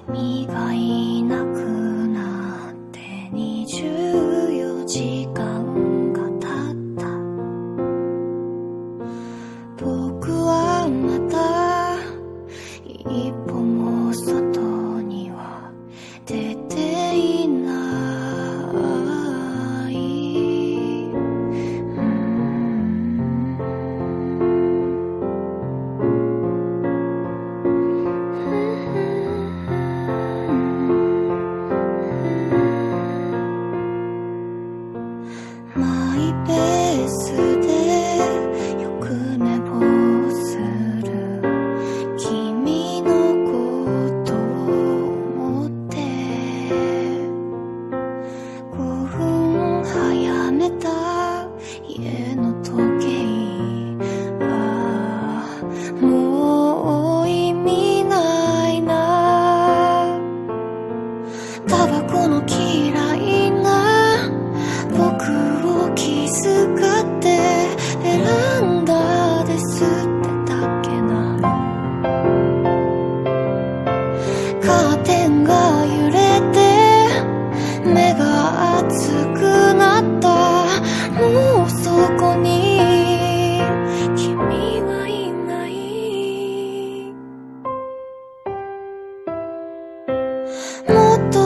君がいなくなって24時間が経った。僕はまだ一歩も外には出ていない。マイペースでよく寝坊する君のことを思って5分早めた家の時計、もう意味ないな。タバコの嫌いな僕を気遣って選んだですってだけな。カーテンが揺れて目が熱くなった。もうそこに君はいない。もっと